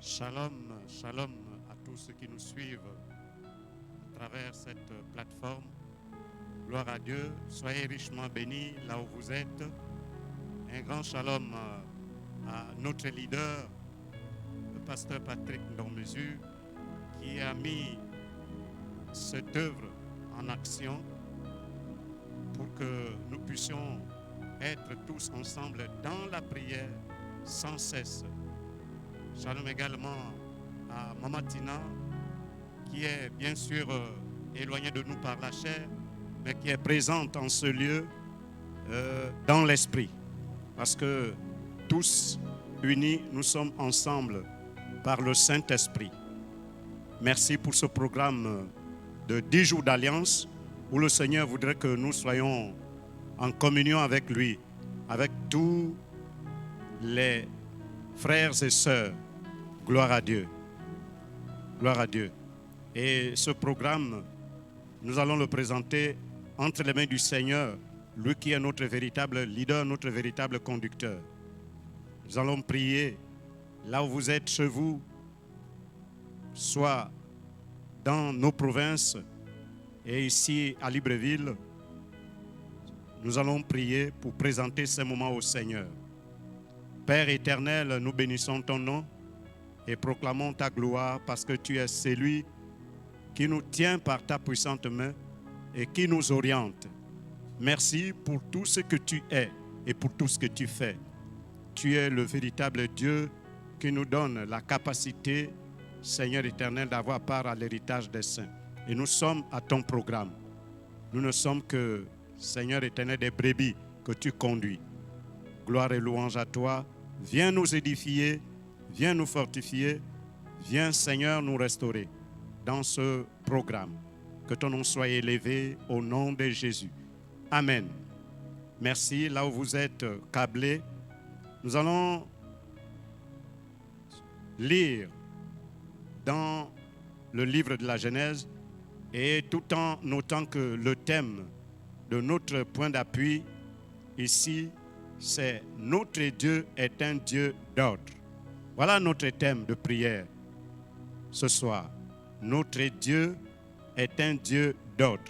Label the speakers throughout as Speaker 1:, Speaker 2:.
Speaker 1: Shalom, shalom à tous ceux qui nous suivent à travers cette plateforme. Gloire à Dieu, soyez richement bénis là où vous êtes. Un grand shalom à notre leader, le pasteur Patrick Ndormezu, qui a mis cette œuvre en action pour que nous puissions être tous ensemble dans la prière sans cesse. Shalom également à Mama Tina, qui est bien sûr éloignée de nous par la chair, mais qui est présente en ce lieu dans l'esprit. Parce que tous unis, nous sommes ensemble par le Saint-Esprit. Merci pour ce programme de 10 jours d'alliance où le Seigneur voudrait que nous soyons en communion avec lui, avec tous les frères et sœurs. Gloire à Dieu. Gloire à Dieu. Et ce programme, nous allons le présenter entre les mains du Seigneur, lui qui est notre véritable leader, notre véritable conducteur. Nous allons prier là où vous êtes chez vous, soit dans nos provinces et ici à Libreville. Nous allons prier pour présenter ces moments au Seigneur. Père éternel, nous bénissons ton nom et proclamons ta gloire parce que tu es celui qui nous tient par ta puissante main et qui nous oriente. Merci pour tout ce que tu es et pour tout ce que tu fais. Tu es le véritable Dieu qui nous donne la capacité, Seigneur éternel, d'avoir part à l'héritage des saints. Et nous sommes à ton programme. Nous ne sommes que, Seigneur éternel, des brebis que tu conduis. Gloire et louange à toi. Viens nous édifier, viens nous fortifier, viens, Seigneur, nous restaurer dans ce programme. Que ton nom soit élevé au nom de Jésus. Amen. Merci. Là où vous êtes câblés, nous allons lire dans le livre de la Genèse et tout en notant que le thème de notre point d'appui ici, c'est « Notre Dieu est un Dieu d'ordre ». Voilà notre thème de prière ce soir. Notre Dieu est un Dieu d'ordre.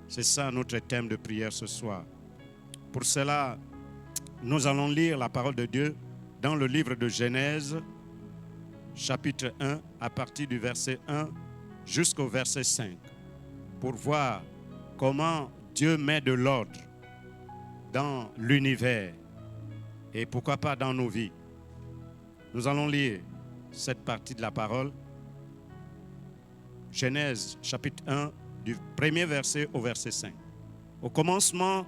Speaker 1: C'est ça notre thème de prière ce soir. Pour cela, nous allons lire la parole de Dieu dans le livre de Genèse, chapitre 1, à partir du verset 1 jusqu'au verset 5, pour voir comment Dieu met de l'ordre dans l'univers et pourquoi pas dans nos vies. Nous allons lire cette partie de la parole. Genèse chapitre 1, du premier verset au verset 5. Au commencement,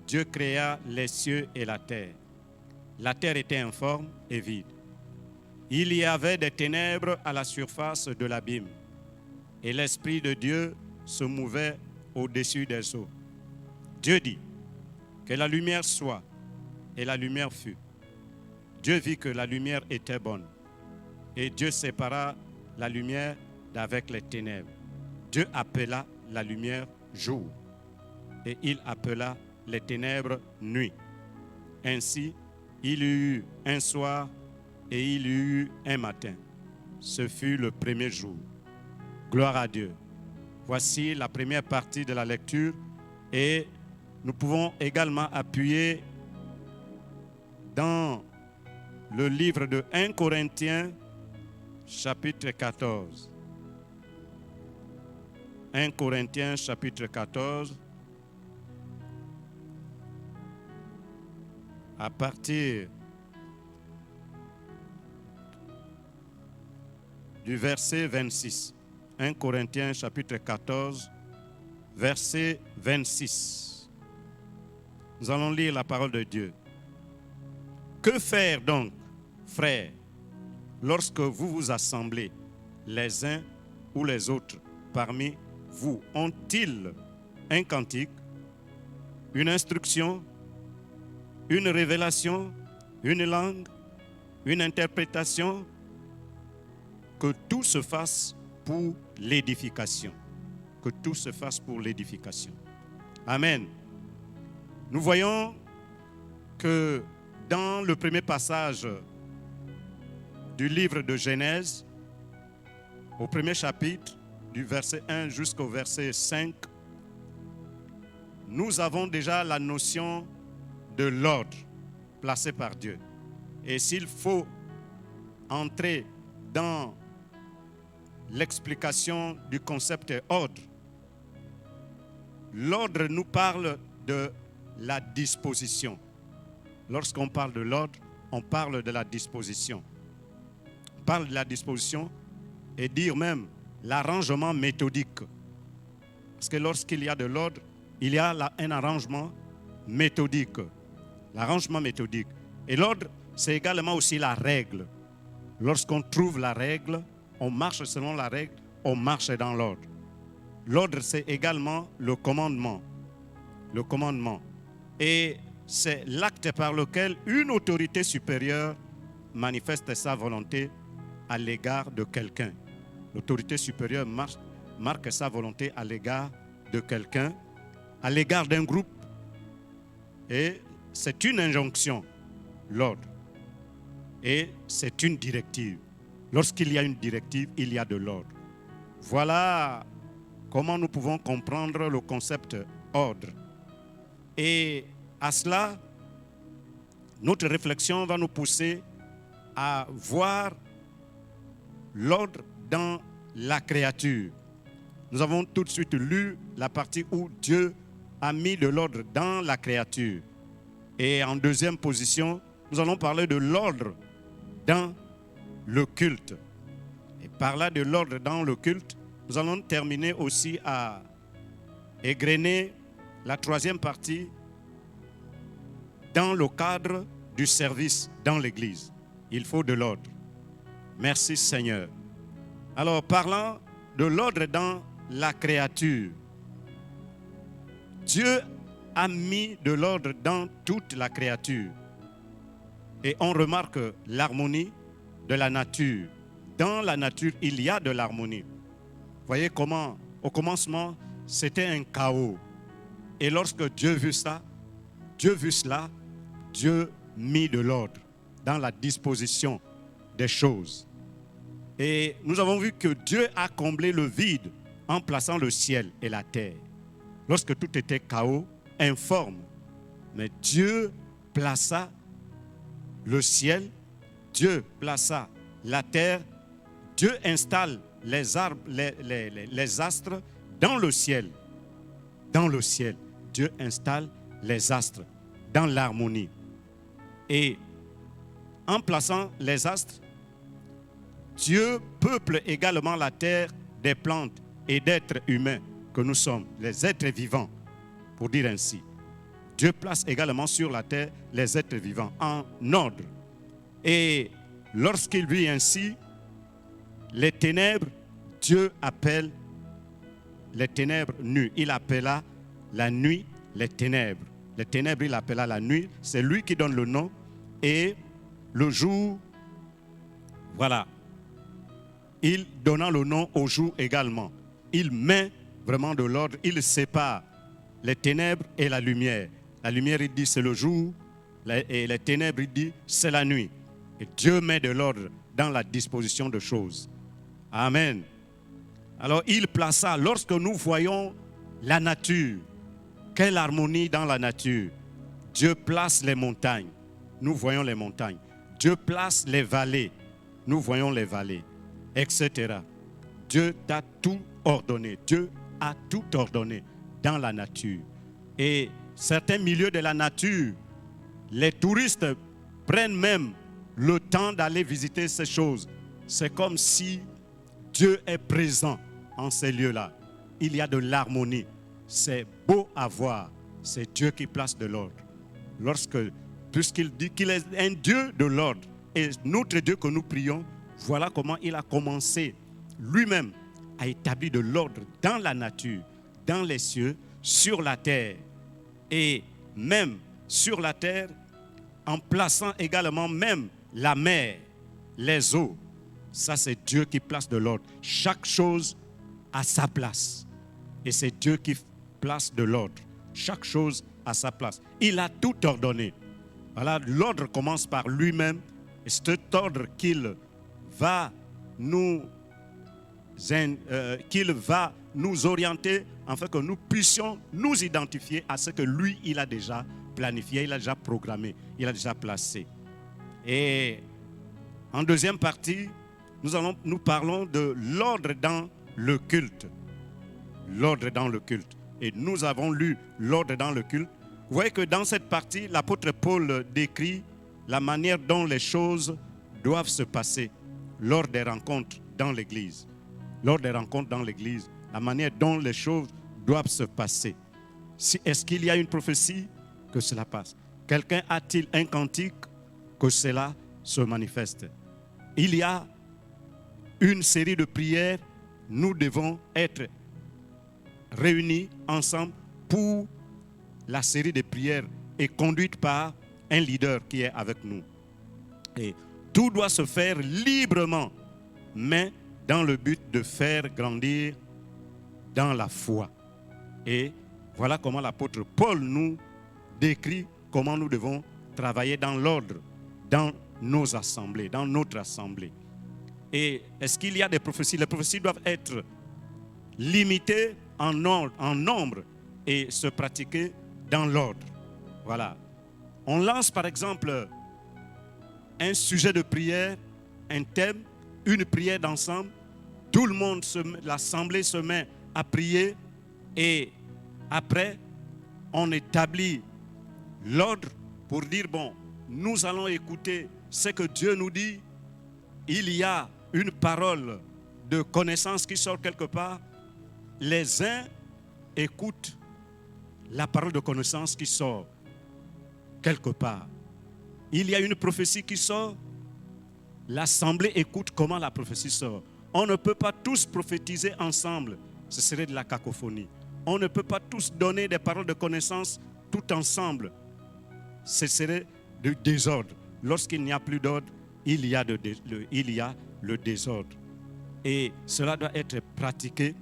Speaker 1: Dieu créa les cieux et la terre. La terre était informe et vide. Il y avait des ténèbres à la surface de l'abîme, et l'Esprit de Dieu se mouvait au-dessus des eaux. Dieu dit, que la lumière soit, et la lumière fut. Dieu vit que la lumière était bonne, et Dieu sépara la lumière d'avec les ténèbres. Dieu appela la lumière jour, et il appela les ténèbres nuit. Ainsi, il y eut un soir et il y eut un matin. Ce fut le premier jour. Gloire à Dieu. Voici la première partie de la lecture et nous pouvons également appuyer dans le livre de 1 Corinthiens, chapitre 14. 1 Corinthiens, chapitre 14, à partir du verset 26. 1 Corinthiens, chapitre 14, verset 26. Nous allons lire la parole de Dieu. Que faire donc, frères, lorsque vous vous assemblez, les uns ou les autres parmi vous ont-ils un cantique, une instruction, une révélation, une langue, une interprétation? Que tout se fasse pour l'édification. Que tout se fasse pour l'édification. Amen. Nous voyons que dans le premier passage du livre de Genèse, au premier chapitre, du verset 1 jusqu'au verset 5, nous avons déjà la notion de l'ordre placé par Dieu. Et s'il faut entrer dans l'explication du concept ordre, l'ordre nous parle de la disposition. Lorsqu'on parle de l'ordre, on parle de la disposition. On parle de la disposition et dire même l'arrangement méthodique. Parce que lorsqu'il y a de l'ordre, il y a un arrangement méthodique. L'arrangement méthodique. Et l'ordre, c'est également aussi la règle. Lorsqu'on trouve la règle, on marche selon la règle, on marche dans l'ordre. L'ordre, c'est également le commandement. Le commandement. Et c'est l'acte par lequel une autorité supérieure manifeste sa volonté à l'égard de quelqu'un. L'autorité supérieure marque sa volonté à l'égard de quelqu'un, à l'égard d'un groupe. Et c'est une injonction, l'ordre. Et c'est une directive. Lorsqu'il y a une directive, il y a de l'ordre. Voilà comment nous pouvons comprendre le concept ordre. Et à cela, notre réflexion va nous pousser à voir l'ordre dans la créature. Nous avons tout de suite lu la partie où Dieu a mis de l'ordre dans la créature. Et en deuxième position, nous allons parler de l'ordre dans le culte. Et par là de l'ordre dans le culte, nous allons terminer aussi à égrener la troisième partie dans le cadre du service dans l'Église. Il faut de l'ordre. Merci Seigneur. Alors, parlant de l'ordre dans la créature, Dieu a mis de l'ordre dans toute la créature. Et on remarque l'harmonie de la nature. Dans la nature, il y a de l'harmonie. Voyez comment, au commencement, c'était un chaos. Et lorsque Dieu vit ça, Dieu mit de l'ordre dans la disposition des choses. Et nous avons vu que Dieu a comblé le vide en plaçant le ciel et la terre. Lorsque tout était chaos, informe, mais Dieu plaça le ciel, Dieu plaça la terre, Dieu installe les arbres, les astres dans le ciel. Dans le ciel, Dieu installe les astres dans l'harmonie. Et en plaçant les astres, Dieu peuple également la terre des plantes et d'êtres humains que nous sommes, les êtres vivants, pour dire ainsi. Dieu place également sur la terre les êtres vivants en ordre. Et lorsqu'il vit ainsi, les ténèbres, Dieu appelle les ténèbres nues. Il appela la nuit les ténèbres. Les ténèbres, il appela la nuit. C'est lui qui donne le nom. Et le jour, voilà. Il donnant le nom au jour également. Il met vraiment de l'ordre. Il sépare les ténèbres et la lumière. La lumière, il dit, c'est le jour. Et les ténèbres, il dit, c'est la nuit. Et Dieu met de l'ordre dans la disposition de choses. Amen. Alors, il plaça, lorsque nous voyons la nature, quelle harmonie dans la nature. Dieu place les montagnes. Nous voyons les montagnes. Dieu place les vallées. Nous voyons les vallées, etc. Dieu t'a tout ordonné. Dieu a tout ordonné dans la nature. Et certains milieux de la nature, les touristes prennent même le temps d'aller visiter ces choses. C'est comme si Dieu est présent en ces lieux-là. Il y a de l'harmonie. C'est beau à voir. C'est Dieu qui place de l'ordre. Puisqu'il dit qu'il est un Dieu de l'ordre, et notre Dieu que nous prions, voilà comment il a commencé lui-même à établir de l'ordre dans la nature, dans les cieux, sur la terre. Et même sur la terre, en plaçant également même la mer, les eaux. Ça, c'est Dieu qui place de l'ordre. Chaque chose à sa place. Et c'est Dieu qui place de l'ordre. Chaque chose à sa place. Il a tout ordonné. Voilà, l'ordre commence par lui-même. Et cet ordre qu'il va qu'il va nous orienter afin que nous puissions nous identifier à ce que lui, il a déjà planifié, il a déjà programmé, il a déjà placé. Et en deuxième partie, nous parlons de l'ordre dans le culte. L'ordre dans le culte. Et nous avons lu l'ordre dans le culte. Vous voyez que dans cette partie, l'apôtre Paul décrit la manière dont les choses doivent se passer lors des rencontres dans l'Église. Lors des rencontres dans l'Église, la manière dont les choses doivent se passer. Est-ce qu'il y a une prophétie? Que cela passe. Quelqu'un a-t-il un cantique? Que cela se manifeste. Il y a une série de prières. Nous devons être réunis ensemble pour la série de prières est conduite par un leader qui est avec nous. Et tout doit se faire librement, mais dans le but de faire grandir dans la foi. Et voilà comment l'apôtre Paul nous décrit comment nous devons travailler dans l'ordre, dans nos assemblées, dans notre assemblée. Et est-ce qu'il y a des prophéties? Les prophéties doivent être limitées en nombre et se pratiquer dans l'ordre. Voilà. On lance par exemple un sujet de prière, un thème, une prière d'ensemble. Tout le monde, l'assemblée se met à prier et après, on établit l'ordre pour dire, bon, nous allons écouter ce que Dieu nous dit. Il y a une parole de connaissance qui sort quelque part. Les uns écoutent la parole de connaissance qui sort quelque part. Il y a une prophétie qui sort. L'assemblée écoute comment la prophétie sort. On ne peut pas tous prophétiser ensemble. Ce serait de la cacophonie. On ne peut pas tous donner des paroles de connaissance tout ensemble. Ce serait du désordre. Lorsqu'il n'y a plus d'ordre, il y a le désordre. Et cela doit être pratiqué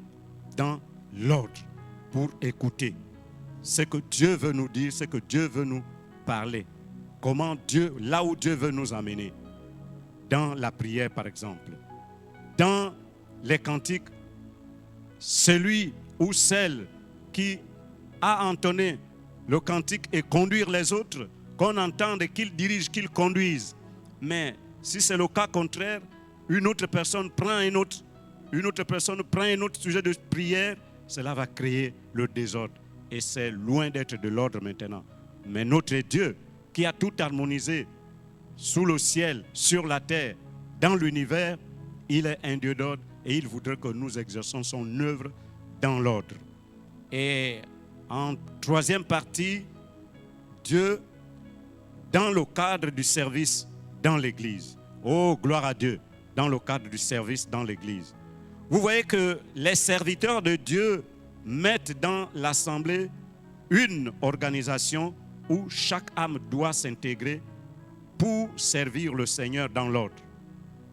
Speaker 1: dans l'ordre pour écouter ce que Dieu veut nous dire, ce que Dieu veut nous parler. Comment Dieu, là où Dieu veut nous amener. Dans la prière, par exemple. Dans les cantiques, celui ou celle qui a entonné le cantique et conduire les autres, qu'on entende qu'ils dirigent, qu'ils conduisent. Mais si c'est le cas contraire, une autre personne prend un autre sujet de prière, cela va créer le désordre. Et c'est loin d'être de l'ordre maintenant. Mais notre Dieu, qui a tout harmonisé sous le ciel, sur la terre, dans l'univers, il est un Dieu d'ordre et il voudrait que nous exerçons son œuvre dans l'ordre. Et en troisième partie, Dieu, dans le cadre du service dans l'Église. Oh, gloire à Dieu, dans le cadre du service dans l'Église. Vous voyez que les serviteurs de Dieu mettent dans l'assemblée une organisation où chaque âme doit s'intégrer pour servir le Seigneur dans l'ordre.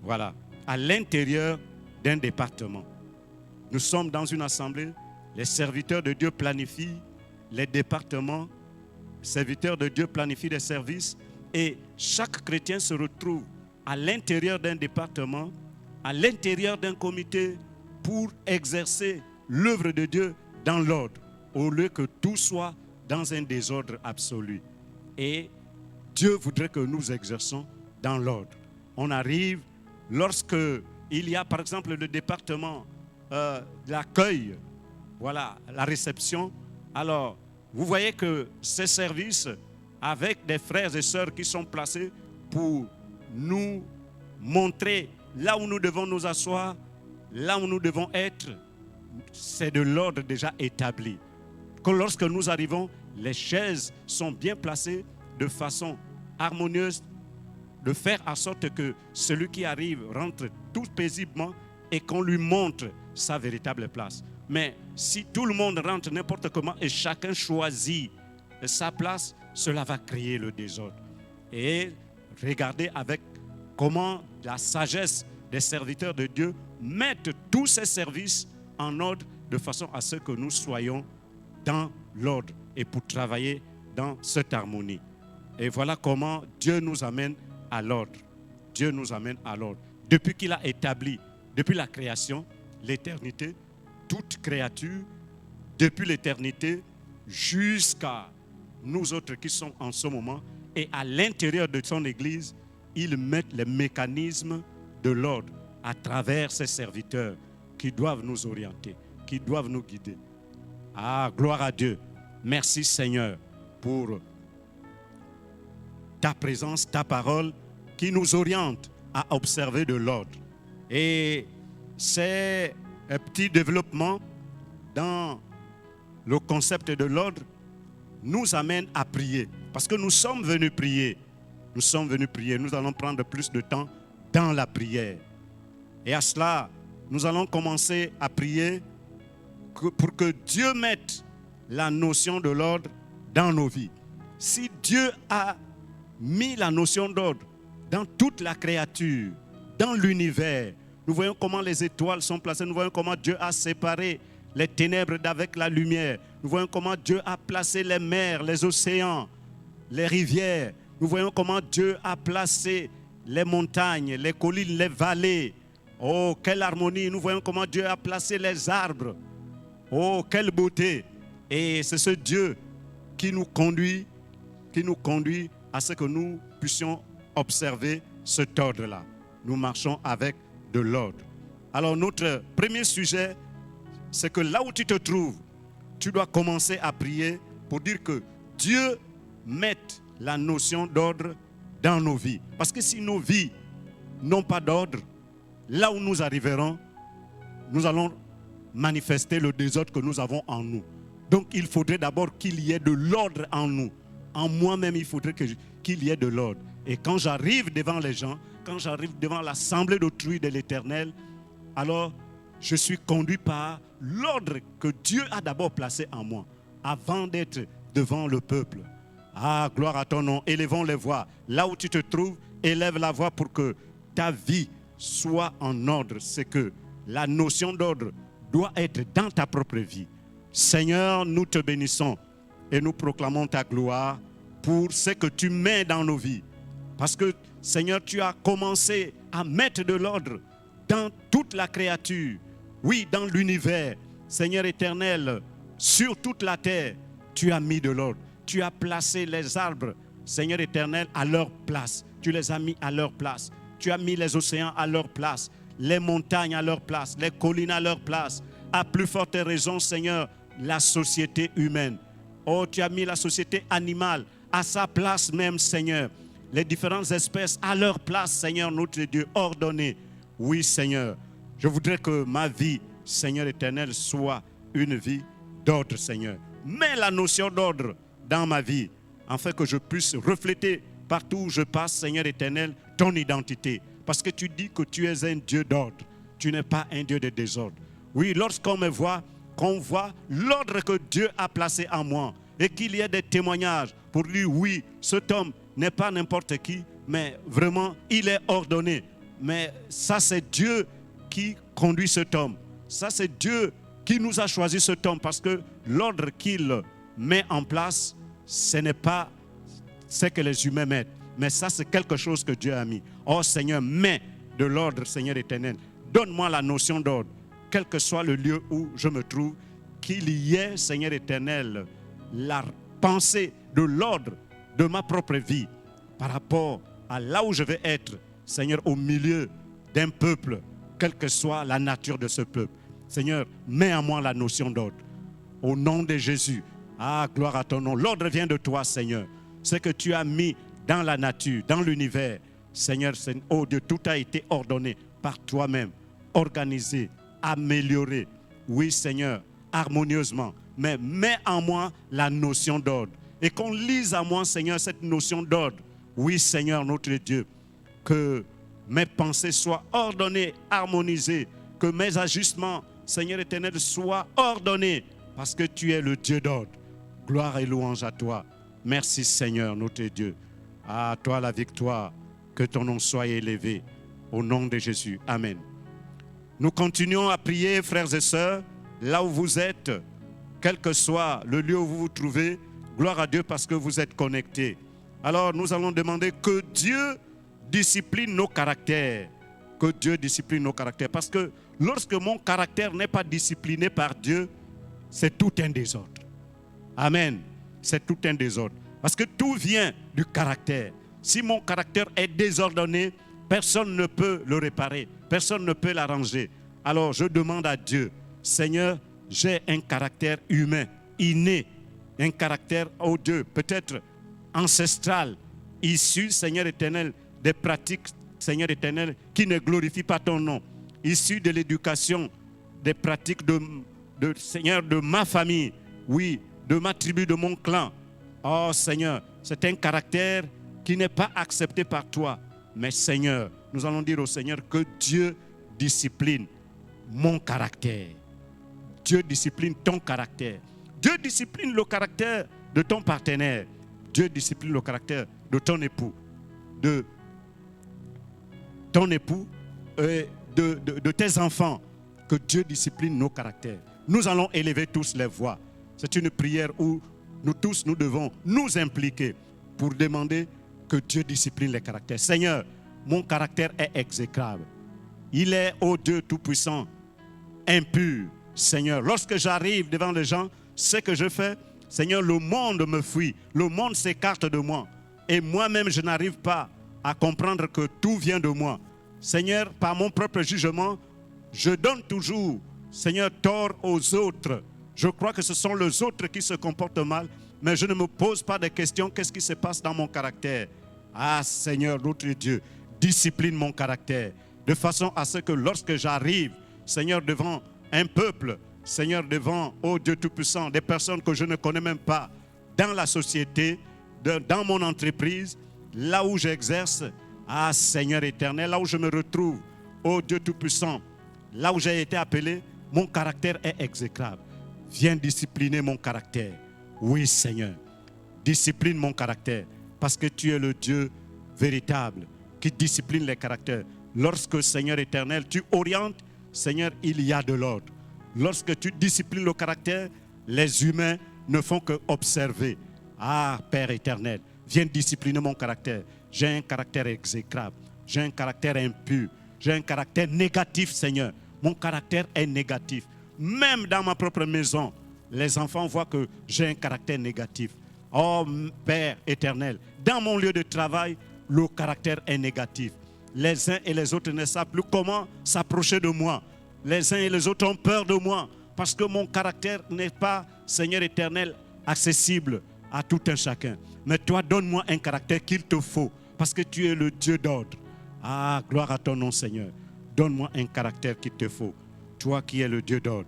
Speaker 1: Voilà, à l'intérieur d'un département. Nous sommes dans une assemblée, les serviteurs de Dieu planifient les départements, les serviteurs de Dieu planifient les services et chaque chrétien se retrouve à l'intérieur d'un département, à l'intérieur d'un comité pour exercer l'œuvre de Dieu dans l'ordre, au lieu que tout soit dans un désordre absolu. Et Dieu voudrait que nous exerçons dans l'ordre. On arrive lorsque il y a par exemple le département l'accueil, voilà, la réception. Alors, vous voyez que ces services, avec des frères et sœurs qui sont placés pour nous montrer là où nous devons nous asseoir, là où nous devons être, c'est de l'ordre déjà établi. Que lorsque nous arrivons, les chaises sont bien placées de façon harmonieuse, de faire en sorte que celui qui arrive rentre tout paisiblement et qu'on lui montre sa véritable place. Mais si tout le monde rentre n'importe comment et chacun choisit sa place, cela va créer le désordre. Et regardez avec comment la sagesse des serviteurs de Dieu mettent tous ces services en ordre de façon à ce que nous soyons dans l'ordre et pour travailler dans cette harmonie. Et voilà comment Dieu nous amène à l'ordre. Dieu nous amène à l'ordre. depuis qu'il a établi, depuis la création, l'éternité, toute créature, depuis l'éternité jusqu'à nous autres qui sommes en ce moment, et à l'intérieur de son Église, il met les mécanismes de l'ordre à travers ses serviteurs qui doivent nous orienter, qui doivent nous guider. Ah, gloire à Dieu. Merci Seigneur pour ta présence, ta parole qui nous oriente à observer de l'ordre. Et ces petits développements dans le concept de l'ordre nous amènent à prier. Parce que nous sommes venus prier. Nous sommes venus prier. Nous allons prendre plus de temps dans la prière. Et à cela, nous allons commencer à prier pour que Dieu mette la notion de l'ordre dans nos vies. Si Dieu a mis la notion d'ordre dans toute la créature, dans l'univers, nous voyons comment les étoiles sont placées, nous voyons comment Dieu a séparé les ténèbres d'avec la lumière, nous voyons comment Dieu a placé les mers, les océans, les rivières, nous voyons comment Dieu a placé les montagnes, les collines, les vallées. Oh, quelle harmonie! Nous voyons comment Dieu a placé les arbres. Oh, quelle beauté! Et c'est ce Dieu qui nous conduit à ce que nous puissions observer cet ordre-là. Nous marchons avec de l'ordre. Alors, notre premier sujet, c'est que là où tu te trouves, tu dois commencer à prier pour dire que Dieu mette la notion d'ordre dans nos vies. Parce que si nos vies n'ont pas d'ordre, là où nous arriverons, nous allons manifester le désordre que nous avons en nous. Donc, il faudrait d'abord qu'il y ait de l'ordre en nous. En moi-même, il faudrait qu'il y ait de l'ordre. Et quand j'arrive devant les gens, quand j'arrive devant l'assemblée d'autrui de l'Éternel, alors je suis conduit par l'ordre que Dieu a d'abord placé en moi, avant d'être devant le peuple. Ah, gloire à ton nom. Élevons les voix. Là où tu te trouves, élève la voix pour que ta vie soit en ordre. C'est que la notion d'ordre doit être dans ta propre vie. Seigneur, nous te bénissons et nous proclamons ta gloire pour ce que tu mets dans nos vies. Parce que, Seigneur, tu as commencé à mettre de l'ordre dans toute la créature. Oui, dans l'univers. Seigneur éternel, sur toute la terre, tu as mis de l'ordre. Tu as placé les arbres, Seigneur éternel, à leur place. Tu les as mis à leur place. Tu as mis les océans à leur place, les montagnes à leur place, les collines à leur place. À plus forte raison, Seigneur, la société humaine. Oh, tu as mis la société animale à sa place même, Seigneur. Les différentes espèces à leur place, Seigneur, notre Dieu, ordonné. Oui, Seigneur, je voudrais que ma vie, Seigneur éternel, soit une vie d'ordre, Seigneur. Mets la notion d'ordre dans ma vie, afin que je puisse refléter partout où je passe, Seigneur éternel, ton identité. Parce que tu dis que tu es un Dieu d'ordre. Tu n'es pas un Dieu de désordre. Oui, lorsqu'on me voit, qu'on voit l'ordre que Dieu a placé en moi et qu'il y ait des témoignages pour dire oui, cet homme n'est pas n'importe qui, mais vraiment, il est ordonné. Mais ça, c'est Dieu qui conduit cet homme. Ça, c'est Dieu qui nous a choisi cet homme parce que l'ordre qu'il met en place, ce n'est pas ce que les humains mettent. Mais ça, c'est quelque chose que Dieu a mis. Oh Seigneur, mets de l'ordre, Seigneur éternel. Donne-moi la notion d'ordre, quel que soit le lieu où je me trouve, qu'il y ait, Seigneur éternel, la pensée de l'ordre de ma propre vie par rapport à là où je vais être, Seigneur, au milieu d'un peuple, quelle que soit la nature de ce peuple. Seigneur, mets en moi la notion d'ordre. Au nom de Jésus. Ah, gloire à ton nom. L'ordre vient de toi, Seigneur. Ce que tu as mis dans la nature, dans l'univers. Seigneur, oh Dieu, tout a été ordonné par toi-même, organisé, amélioré. Oui, Seigneur, harmonieusement. Mais mets en moi la notion d'ordre. Et qu'on lise à moi, Seigneur, cette notion d'ordre. Oui, Seigneur, notre Dieu, que mes pensées soient ordonnées, harmonisées, que mes ajustements, Seigneur éternel, soient ordonnés, parce que tu es le Dieu d'ordre. Gloire et louange à toi. Merci, Seigneur, notre Dieu. À toi la victoire, que ton nom soit élevé. Au nom de Jésus. Amen. Nous continuons à prier, frères et sœurs, là où vous êtes, quel que soit le lieu où vous vous trouvez. Gloire à Dieu parce que vous êtes connectés. Alors, nous allons demander que Dieu discipline nos caractères, que Dieu discipline nos caractères. Parce que lorsque mon caractère n'est pas discipliné par Dieu, c'est tout un désordre. Amen. C'est tout un désordre. Parce que tout vient du caractère. Si mon caractère est désordonné, personne ne peut le réparer. Personne ne peut l'arranger. Alors je demande à Dieu, Seigneur, j'ai un caractère humain, inné, un caractère, oh Dieu, peut-être ancestral, issu, Seigneur éternel, des pratiques, Seigneur éternel, qui ne glorifient pas ton nom, issu de l'éducation, des pratiques Seigneur, de ma famille, oui, de ma tribu, de mon clan. Oh Seigneur, c'est un caractère qui n'est pas accepté par toi. Mais Seigneur, nous allons dire au Seigneur que Dieu discipline mon caractère. Dieu discipline ton caractère. Dieu discipline le caractère de ton partenaire. Dieu discipline le caractère de ton époux. De tes enfants. Que Dieu discipline nos caractères. Nous allons élever tous les voix. C'est une prière où nous tous, nous devons nous impliquer pour demander que Dieu discipline les caractères. Seigneur, mon caractère est exécrable. Il est, ô Dieu Tout-Puissant, impur. Seigneur, lorsque j'arrive devant les gens, ce que je fais, Seigneur, le monde me fuit. Le monde s'écarte de moi. Et moi-même, je n'arrive pas à comprendre que tout vient de moi. Seigneur, par mon propre jugement, je donne toujours, Seigneur, tort aux autres. Je crois que ce sont les autres qui se comportent mal, mais je ne me pose pas de questions. Qu'est-ce qui se passe dans mon caractère? Ah Seigneur, notre Dieu, discipline mon caractère, de façon à ce que lorsque j'arrive, Seigneur, devant un peuple, Seigneur, devant, oh Dieu Tout-Puissant, des personnes que je ne connais même pas, dans la société, dans mon entreprise, là où j'exerce, ah Seigneur éternel, là où je me retrouve, oh Dieu Tout-Puissant, là où j'ai été appelé, mon caractère est exécrable. Viens discipliner mon caractère. Oui, Seigneur, discipline mon caractère, parce que tu es le Dieu véritable qui discipline les caractères. Lorsque, Seigneur éternel, tu orientes, Seigneur, il y a de l'ordre. Lorsque tu disciplines le caractère, les humains ne font que observer. Ah, Père éternel, viens discipliner mon caractère. J'ai un caractère exécrable, j'ai un caractère impur, j'ai un caractère négatif, Seigneur. Mon caractère est négatif. Même dans ma propre maison, les enfants voient que j'ai un caractère négatif. Oh Père éternel, dans mon lieu de travail, le caractère est négatif. Les uns et les autres ne savent plus comment s'approcher de moi. Les uns et les autres ont peur de moi parce que mon caractère n'est pas, Seigneur éternel, accessible à tout un chacun. Mais toi, donne-moi un caractère qu'il te faut parce que tu es le Dieu d'ordre. Ah, gloire à ton nom, Seigneur. Donne-moi un caractère qu'il te faut. Toi qui es le Dieu d'ordre,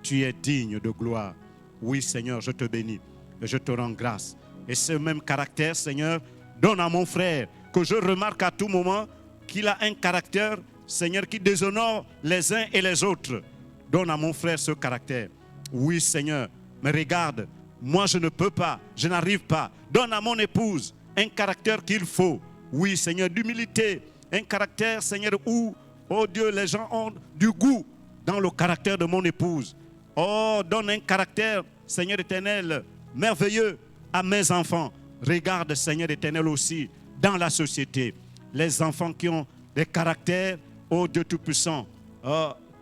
Speaker 1: tu es digne de gloire. Oui, Seigneur, je te bénis et je te rends grâce. Et ce même caractère, Seigneur, donne à mon frère que je remarque à tout moment qu'il a un caractère, Seigneur, qui déshonore les uns et les autres. Donne à mon frère ce caractère. Oui, Seigneur, mais regarde, moi je ne peux pas, je n'arrive pas. Donne à mon épouse un caractère qu'il faut. Oui, Seigneur, d'humilité. Un caractère, Seigneur, où, oh Dieu, les gens ont du goût dans le caractère de mon épouse. Oh, donne un caractère, Seigneur éternel, merveilleux à mes enfants. Regarde, Seigneur éternel, aussi dans la société. Les enfants qui ont des caractères, oh Dieu Tout-Puissant,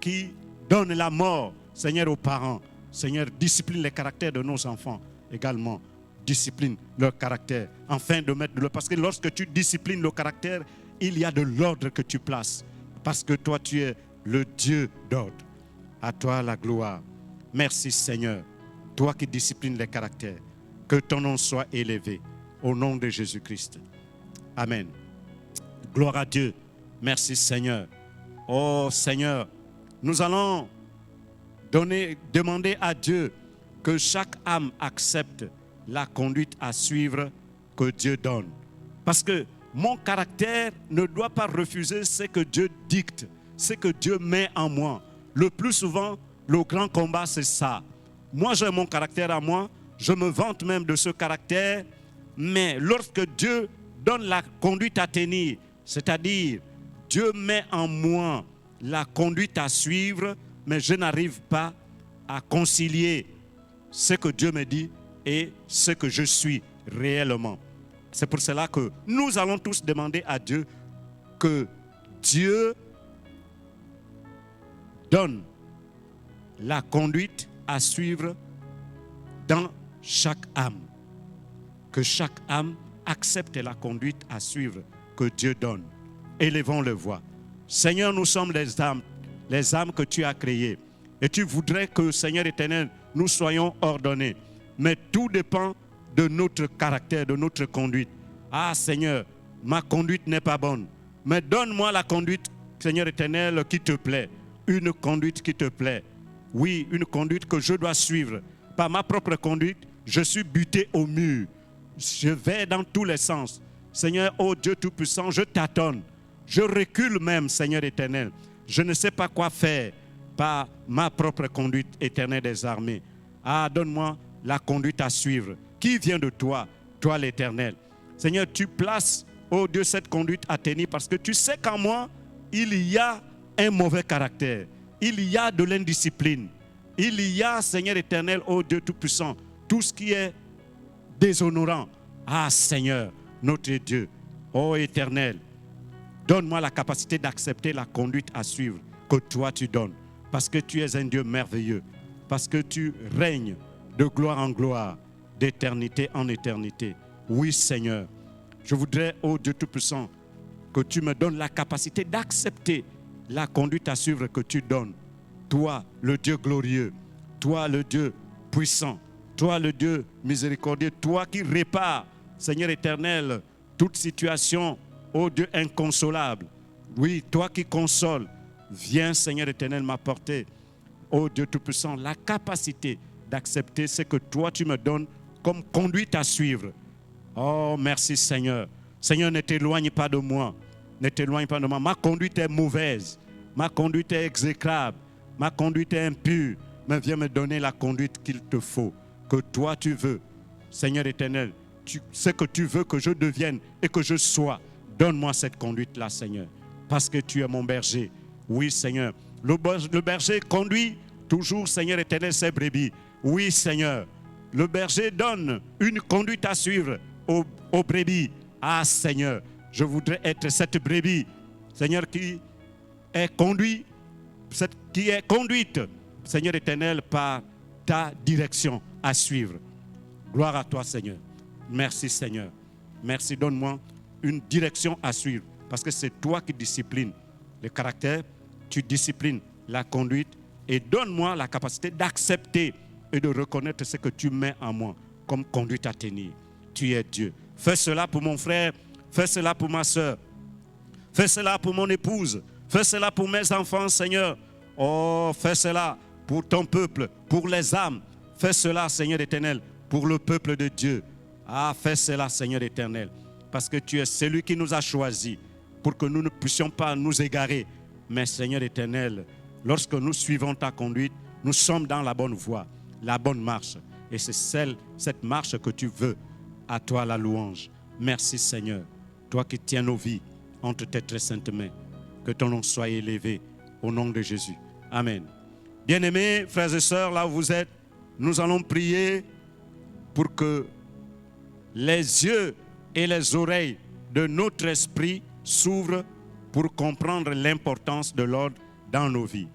Speaker 1: qui donnent la mort, Seigneur, aux parents. Seigneur, discipline les caractères de nos enfants également. Discipline leur caractère, afin de mettre de l'ordre. Parce que lorsque tu disciplines le caractère, il y a de l'ordre que tu places. Parce que toi, tu es le Dieu d'ordre. À toi la gloire. Merci Seigneur, toi qui disciplines les caractères. Que ton nom soit élevé au nom de Jésus-Christ. Amen. Gloire à Dieu. Merci Seigneur. Oh Seigneur, nous allons demander à Dieu que chaque âme accepte la conduite à suivre que Dieu donne. Parce que mon caractère ne doit pas refuser ce que Dieu dicte, ce que Dieu met en moi. Le plus souvent, le grand combat, c'est ça. Moi, j'ai mon caractère à moi. Je me vante même de ce caractère. Mais lorsque Dieu donne la conduite à tenir, c'est-à-dire Dieu met en moi la conduite à suivre, mais je n'arrive pas à concilier ce que Dieu me dit et ce que je suis réellement. C'est pour cela que nous allons tous demander à Dieu que Dieu donne la conduite à suivre dans chaque âme. Que chaque âme accepte la conduite à suivre que Dieu donne. Élevons le voix. Seigneur, nous sommes les âmes que tu as créées. Et tu voudrais que, Seigneur éternel, nous soyons ordonnés. Mais tout dépend de notre caractère, de notre conduite. Ah Seigneur, ma conduite n'est pas bonne. Mais donne-moi la conduite, Seigneur éternel, qui te plaît. Une conduite qui te plaît. Oui, une conduite que je dois suivre. Par ma propre conduite, je suis buté au mur. Je vais dans tous les sens. Seigneur, ô Dieu Tout-Puissant, je tâtonne. Je recule même, Seigneur éternel. Je ne sais pas quoi faire par ma propre conduite, éternelle des armées. Ah, donne-moi la conduite à suivre. Qui vient de toi, toi l'éternel. Seigneur, tu places, ô Dieu, cette conduite à tenir parce que tu sais qu'en moi, il y a un mauvais caractère. Il y a de l'indiscipline. Il y a, Seigneur éternel, ô Dieu Tout-Puissant, tout ce qui est déshonorant. Ah Seigneur, notre Dieu, ô éternel, donne-moi la capacité d'accepter la conduite à suivre que toi tu donnes. Parce que tu es un Dieu merveilleux. Parce que tu règnes de gloire en gloire, d'éternité en éternité. Oui Seigneur, je voudrais, ô Dieu Tout-Puissant, que tu me donnes la capacité d'accepter la conduite à suivre que tu donnes. Toi, le Dieu glorieux, toi, le Dieu puissant, toi, le Dieu miséricordieux, toi qui répares, Seigneur éternel, toute situation, ô Dieu inconsolable. Oui, toi qui consoles, viens, Seigneur éternel, m'apporter, ô Dieu Tout-Puissant, la capacité d'accepter ce que toi tu me donnes comme conduite à suivre. Oh, merci Seigneur. Seigneur, ne t'éloigne pas de moi. Ne t'éloigne pas de moi. Ma conduite est mauvaise. Ma conduite est exécrable. Ma conduite est impure. Mais viens me donner la conduite qu'il te faut. Que toi tu veux. Seigneur éternel, ce que tu veux que je devienne et que je sois. Donne-moi cette conduite-là, Seigneur. Parce que tu es mon berger. Oui, Seigneur. Le berger conduit toujours, Seigneur éternel, ses brebis. Oui, Seigneur. Le berger donne une conduite à suivre aux brebis. Ah, Seigneur, je voudrais être cette brebis, Seigneur, qui est conduite, Seigneur éternel, par ta direction à suivre. Gloire à toi, Seigneur. Merci, Seigneur. Merci, donne-moi une direction à suivre. Parce que c'est toi qui disciplines le caractère, tu disciplines la conduite et donne-moi la capacité d'accepter et de reconnaître ce que tu mets en moi comme conduite à tenir. Tu es Dieu. Fais cela pour mon frère, fais cela pour ma soeur, fais cela pour mon épouse, fais cela pour mes enfants, Seigneur. Oh, fais cela pour ton peuple, pour les âmes. Fais cela, Seigneur éternel, pour le peuple de Dieu. Ah, fais cela, Seigneur éternel, parce que tu es celui qui nous a choisis pour que nous ne puissions pas nous égarer. Mais Seigneur éternel, lorsque nous suivons ta conduite, nous sommes dans la bonne voie, la bonne marche. Et c'est cette marche que tu veux. À toi la louange. Merci Seigneur, toi qui tiens nos vies entre tes très saintes mains. Que ton nom soit élevé au nom de Jésus. Amen. Bien-aimés, frères et sœurs, là où vous êtes, nous allons prier pour que les yeux et les oreilles de notre esprit s'ouvrent pour comprendre l'importance de l'ordre dans nos vies.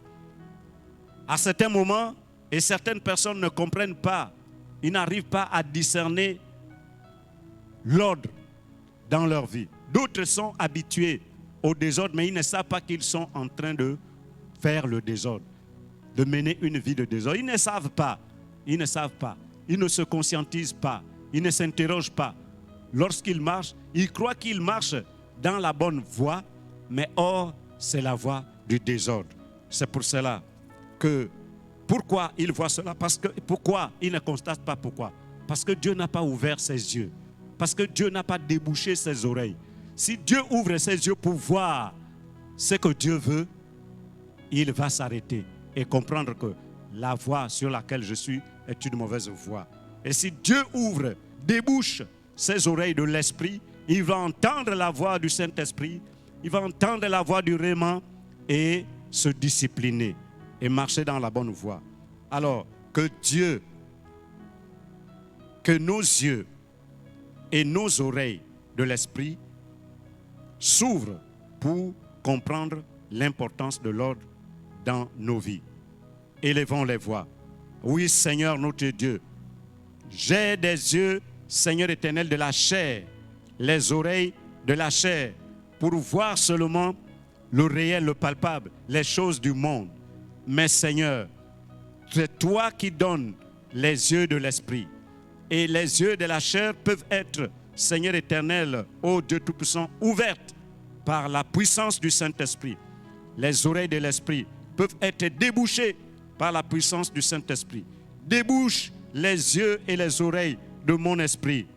Speaker 1: À certains moments, et certaines personnes ne comprennent pas, ils n'arrivent pas à discerner l'ordre dans leur vie. D'autres sont habitués au désordre, mais ils ne savent pas qu'ils sont en train de faire le désordre, de mener une vie de désordre. Ils ne savent pas. Ils ne savent pas. Ils ne se conscientisent pas. Ils ne s'interrogent pas. Lorsqu'ils marchent, ils croient qu'ils marchent dans la bonne voie, mais or, c'est la voie du désordre. C'est pour cela que, pourquoi ils voient cela? Pourquoi ils ne constatent pas pourquoi? Parce que Dieu n'a pas ouvert ses yeux. Parce que Dieu n'a pas débouché ses oreilles. Si Dieu ouvre ses yeux pour voir ce que Dieu veut, il va s'arrêter et comprendre que la voie sur laquelle je suis est une mauvaise voie. Et si Dieu ouvre, débouche ses oreilles de l'esprit, il va entendre la voix du Saint-Esprit, il va entendre la voix du Réma et se discipliner et marcher dans la bonne voie. Alors, que Dieu, que nos yeux et nos oreilles de l'esprit s'ouvrent pour comprendre l'importance de l'ordre dans nos vies. Élevons les voix. Oui, Seigneur notre Dieu, j'ai des yeux, Seigneur éternel, de la chair, les oreilles de la chair, pour voir seulement le réel, le palpable, les choses du monde. Mais Seigneur, c'est toi qui donnes les yeux de l'esprit. Et les yeux de la chair peuvent être, Seigneur éternel, ô Dieu Tout-Puissant, ouvertes par la puissance du Saint-Esprit. Les oreilles de l'esprit peuvent être débouchées par la puissance du Saint-Esprit. Débouche les yeux et les oreilles de mon esprit.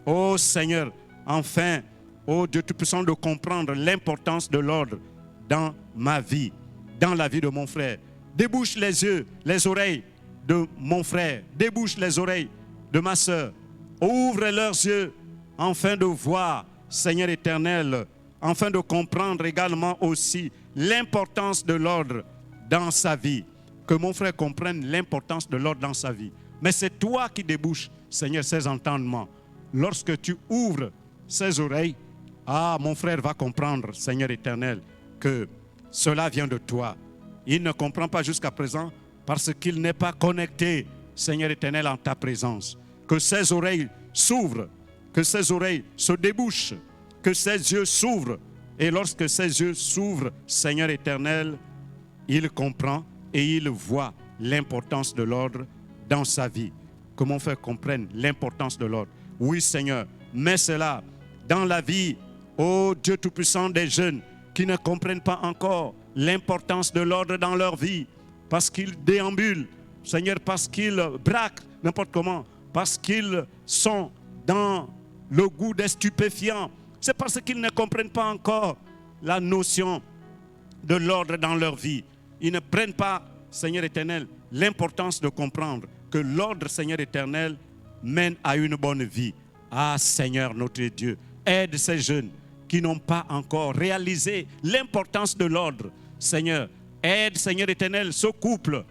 Speaker 1: Ô Seigneur, enfin, ô Dieu Tout-Puissant, de comprendre l'importance de l'ordre dans ma vie, dans la vie de mon frère. Débouche les yeux, les oreilles de mon frère. Débouche les oreilles de ma sœur. Ouvre leurs yeux, afin de voir, Seigneur éternel, afin de comprendre également aussi l'importance de l'ordre dans sa vie. Que mon frère comprenne l'importance de l'ordre dans sa vie. Mais c'est toi qui débouches, Seigneur, ces entendements. Lorsque tu ouvres ses oreilles, mon frère va comprendre, Seigneur éternel, que cela vient de toi. Il ne comprend pas jusqu'à présent parce qu'il n'est pas connecté, Seigneur éternel, en ta présence. Que ses oreilles s'ouvrent, que ses oreilles se débouchent, que ses yeux s'ouvrent. Et lorsque ses yeux s'ouvrent, Seigneur éternel, il comprend et il voit l'importance de l'ordre dans sa vie. Que mon frère comprenne l'importance de l'ordre. Oui, Seigneur, mets cela dans la vie, ô Dieu Tout-Puissant, des jeunes qui ne comprennent pas encore l'importance de l'ordre dans leur vie, parce qu'ils déambulent, Seigneur, parce qu'ils braquent n'importe comment, parce qu'ils sont dans le goût des stupéfiants. C'est parce qu'ils ne comprennent pas encore la notion de l'ordre dans leur vie. Ils ne prennent pas, Seigneur éternel, l'importance de comprendre que l'ordre, Seigneur éternel, mène à une bonne vie. Seigneur notre Dieu, aide ces jeunes qui n'ont pas encore réalisé l'importance de l'ordre. Seigneur, aide, Seigneur éternel, ce couple,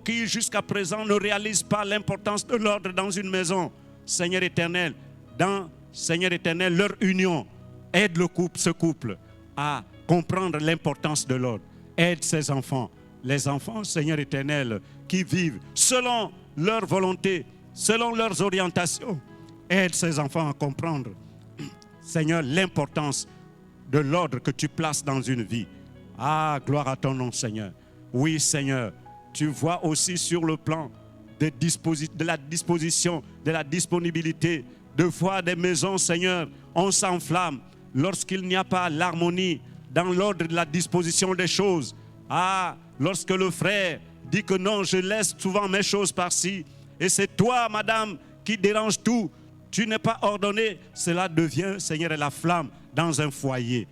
Speaker 1: qui jusqu'à présent ne réalise pas l'importance de l'ordre dans une maison. Seigneur éternel, dans, Seigneur éternel, leur union, aide ce couple à comprendre l'importance de l'ordre. Aide ces enfants, les enfants, Seigneur éternel, qui vivent selon leur volonté, selon leurs orientations. Aide ces enfants à comprendre, Seigneur, l'importance de l'ordre que tu places dans une vie. Gloire à ton nom, Seigneur. Oui, Seigneur, tu vois aussi sur le plan de la disposition, de la disponibilité, de voir des maisons, Seigneur, on s'enflamme lorsqu'il n'y a pas l'harmonie dans l'ordre de la disposition des choses. Lorsque le frère dit que non, je laisse souvent mes choses par-ci, et c'est toi, madame, qui dérange tout, tu n'es pas ordonné, cela devient, Seigneur, la flamme dans un foyer.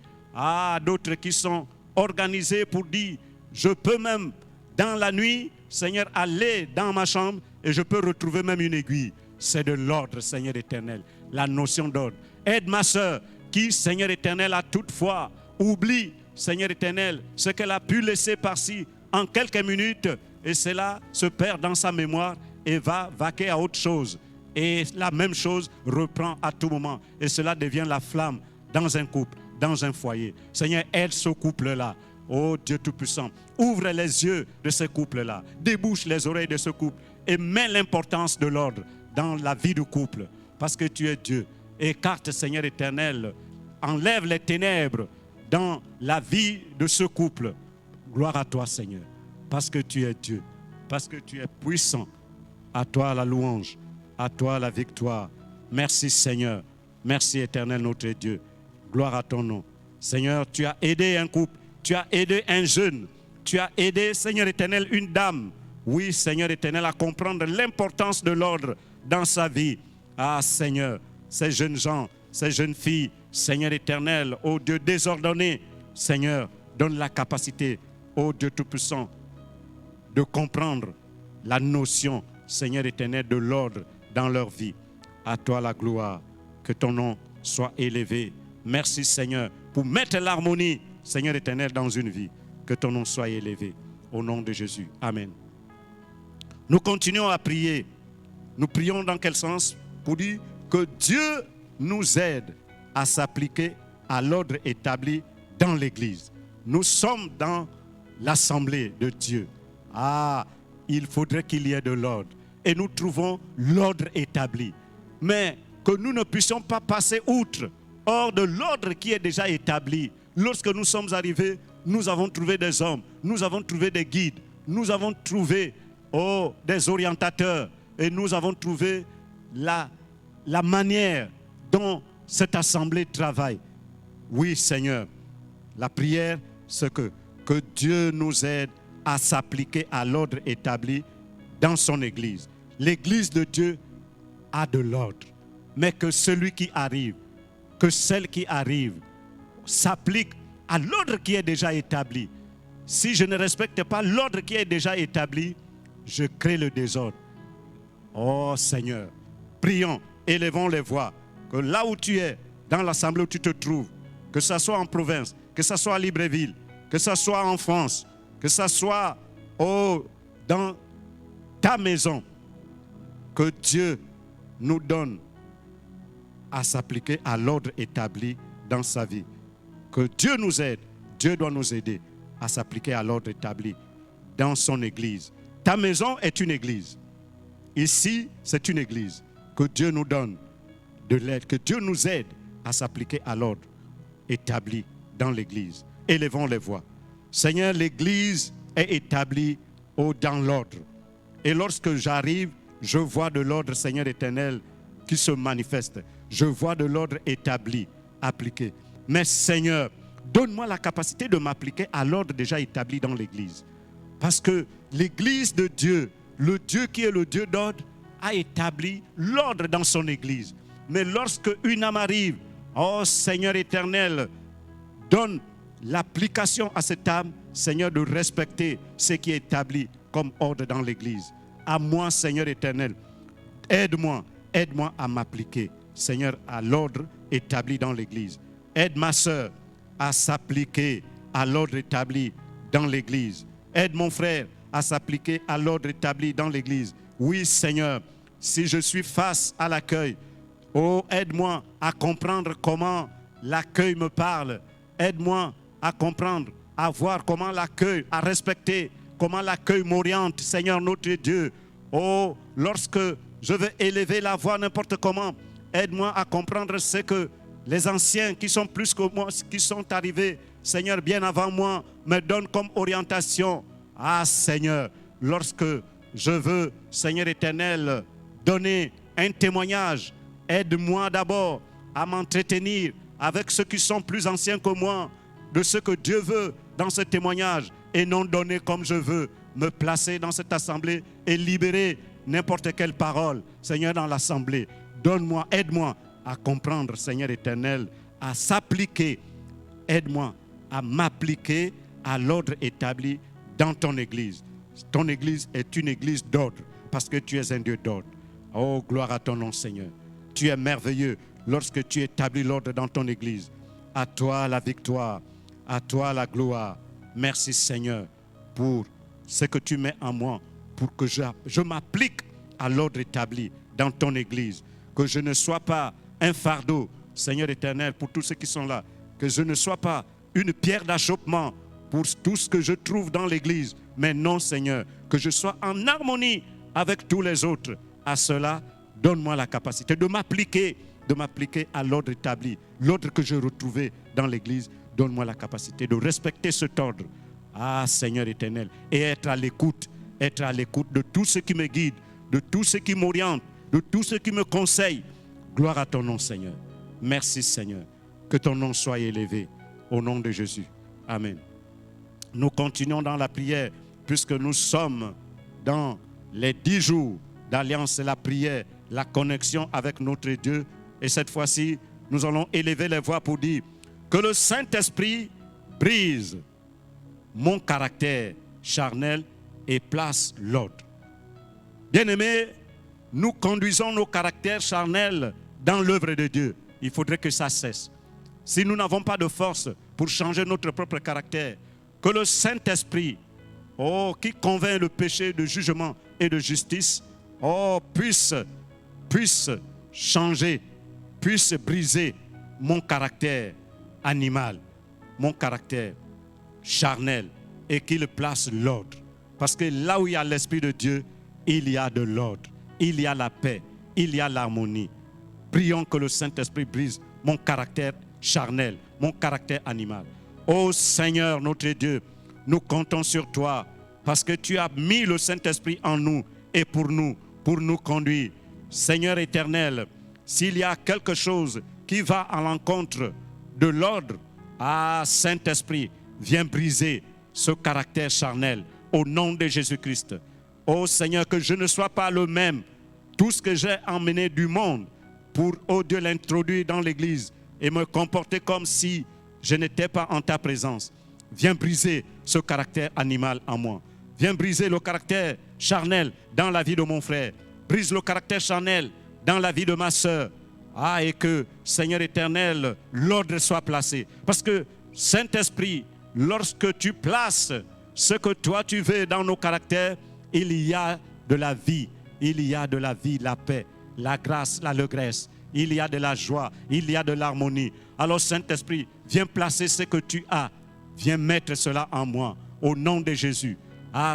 Speaker 1: D'autres qui sont organisés pour dire, je peux même, dans la nuit, Seigneur, aller dans ma chambre et je peux retrouver même une aiguille. C'est de l'ordre, Seigneur éternel, la notion d'ordre. Aide ma soeur qui, Seigneur éternel, a toutefois oublie, Seigneur éternel, ce qu'elle a pu laisser par-ci en quelques minutes, et cela se perd dans sa mémoire et va vaquer à autre chose. Et la même chose reprend à tout moment. Et cela devient la flamme dans un couple, dans un foyer. Seigneur, aide ce couple-là. Oh Dieu Tout-Puissant, ouvre les yeux de ce couple-là. Débouche les oreilles de ce couple. Et mets l'importance de l'ordre dans la vie du couple. Parce que tu es Dieu. Écarte, Seigneur éternel, enlève les ténèbres dans la vie de ce couple. Gloire à toi, Seigneur. Parce que tu es Dieu. Parce que tu es puissant. À toi la louange. À toi la victoire. Merci, Seigneur. Merci, éternel notre Dieu. Gloire à ton nom. Seigneur, tu as aidé un couple. Tu as aidé un jeune. Tu as aidé, Seigneur éternel, une dame. Oui, Seigneur éternel, à comprendre l'importance de l'ordre dans sa vie. Seigneur, ces jeunes gens, ces jeunes filles, Seigneur éternel, ô Dieu désordonné, Seigneur, donne la capacité, ô Dieu Tout-Puissant, de comprendre la notion, Seigneur éternel, de l'ordre dans leur vie. À toi la gloire, que ton nom soit élevé. Merci, Seigneur, pour mettre l'harmonie, Seigneur éternel, dans une vie. Que ton nom soit élevé. Au nom de Jésus. Amen. Nous continuons à prier. Nous prions dans quel sens? Pour dire que Dieu nous aide à s'appliquer à l'ordre établi dans l'Église. Nous sommes dans l'assemblée de Dieu. Ah, il faudrait qu'il y ait de l'ordre. Et nous trouvons l'ordre établi. Mais que nous ne puissions pas passer outre, hors de l'ordre qui est déjà établi. Lorsque nous sommes arrivés, nous avons trouvé des hommes, nous avons trouvé des guides, nous avons trouvé des orientateurs et nous avons trouvé la manière dont cette assemblée travaille. Oui, Seigneur, la prière, c'est que Dieu nous aide à s'appliquer à l'ordre établi dans son Église. L'Église de Dieu a de l'ordre, mais que celui qui arrive, que celle qui arrive s'applique à l'ordre qui est déjà établi. Si je ne respecte pas l'ordre qui est déjà établi, je crée le désordre. Oh Seigneur, prions, élevons les voix, que là où tu es, dans l'assemblée où tu te trouves, que ce soit en province, que ce soit à Libreville, que ce soit en France, que ce soit dans ta maison, que Dieu nous donne à s'appliquer à l'ordre établi dans sa vie. Que Dieu nous aide, Dieu doit nous aider à s'appliquer à l'ordre établi dans son Église. Ta maison est une Église. Ici, c'est une Église. Que Dieu nous donne de l'aide, que Dieu nous aide à s'appliquer à l'ordre établi dans l'Église. Élevons les voix. Seigneur, l'Église est établie dans l'ordre. Et lorsque j'arrive, je vois de l'ordre, Seigneur éternel, qui se manifeste. Je vois de l'ordre établi, appliqué. Mais Seigneur, donne-moi la capacité de m'appliquer à l'ordre déjà établi dans l'Église. Parce que l'Église de Dieu, le Dieu qui est le Dieu d'ordre, a établi l'ordre dans son Église. Mais lorsque une âme arrive, oh Seigneur éternel, donne l'application à cette âme, Seigneur, de respecter ce qui est établi comme ordre dans l'Église. À moi, Seigneur éternel, aide-moi à m'appliquer, Seigneur, à l'ordre établi dans l'Église. Aide ma sœur à s'appliquer à l'ordre établi dans l'Église. Aide mon frère à s'appliquer à l'ordre établi dans l'Église. Oui, Seigneur, si je suis face à l'accueil, aide-moi à comprendre comment l'accueil me parle. Aide-moi à comprendre, à voir comment l'accueil, à respecter, comment l'accueil m'oriente, Seigneur notre Dieu. Lorsque je veux élever la voix n'importe comment, aide-moi à comprendre ce que les anciens qui sont plus que moi, qui sont arrivés, Seigneur, bien avant moi, me donnent comme orientation. Ah Seigneur, lorsque je veux, Seigneur éternel, donner un témoignage, aide-moi d'abord à m'entretenir avec ceux qui sont plus anciens que moi, de ce que Dieu veut dans ce témoignage, et non donner comme je veux, me placer dans cette assemblée et libérer n'importe quelle parole, Seigneur, dans l'assemblée. Donne-moi, aide-moi à comprendre, Seigneur éternel, à s'appliquer. Aide-moi à m'appliquer à l'ordre établi dans ton Église. Ton Église est une Église d'ordre, parce que tu es un Dieu d'ordre. Oh, gloire à ton nom, Seigneur. Tu es merveilleux lorsque tu établis l'ordre dans ton Église. À toi la victoire, à toi la gloire. Merci, Seigneur, pour ce que tu mets en moi, pour que je m'applique à l'ordre établi dans ton Église. Que je ne sois pas un fardeau, Seigneur éternel, pour tous ceux qui sont là. Que je ne sois pas une pierre d'achoppement pour tout ce que je trouve dans l'Église. Mais non, Seigneur, que je sois en harmonie avec tous les autres. À cela, donne-moi la capacité de m'appliquer à l'ordre établi, l'ordre que j'ai retrouvé dans l'Église. Donne-moi la capacité de respecter cet ordre. Ah, Seigneur éternel, et être à l'écoute de tout ce qui me guide, de tout ce qui m'oriente, de tout ce qui me conseille. Gloire à ton nom, Seigneur. Merci, Seigneur. Que ton nom soit élevé au nom de Jésus. Amen. Nous continuons dans la prière puisque nous sommes dans les 10 jours d'alliance et la prière, la connexion avec notre Dieu. Et cette fois-ci, nous allons élever les voix pour dire que le Saint-Esprit brise mon caractère charnel et place l'ordre. Bien-aimés, nous conduisons nos caractères charnels dans l'œuvre de Dieu. Il faudrait que ça cesse. Si nous n'avons pas de force pour changer notre propre caractère, que le Saint-Esprit, qui convainc le péché de jugement et de justice, puisse changer, puisse briser mon caractère animal, mon caractère charnel, et qu'il place l'ordre. Parce que là où il y a l'Esprit de Dieu, il y a de l'ordre, il y a la paix, il y a l'harmonie. Prions que le Saint-Esprit brise mon caractère charnel, mon caractère animal. Ô Seigneur, notre Dieu, nous comptons sur toi parce que tu as mis le Saint-Esprit en nous et pour nous conduire. Seigneur éternel, s'il y a quelque chose qui va à l'encontre de l'ordre, Saint-Esprit, viens briser ce caractère charnel au nom de Jésus-Christ. Ô Seigneur, que je ne sois pas le même. Tout ce que j'ai emmené du monde pour, ô Dieu, l'introduire dans l'Église et me comporter comme si je n'étais pas en ta présence. Viens briser ce caractère animal en moi. Viens briser le caractère charnel dans la vie de mon frère. Brise le caractère charnel dans la vie de ma sœur. Et que, Seigneur éternel, l'ordre soit placé. Parce que, Saint-Esprit, lorsque tu places ce que toi tu veux dans nos caractères, il y a de la vie. Il y a de la vie, la paix, la grâce, l'allégresse. Il y a de la joie, il y a de l'harmonie. Alors, Saint-Esprit, viens placer ce que tu as. Viens mettre cela en moi, au nom de Jésus.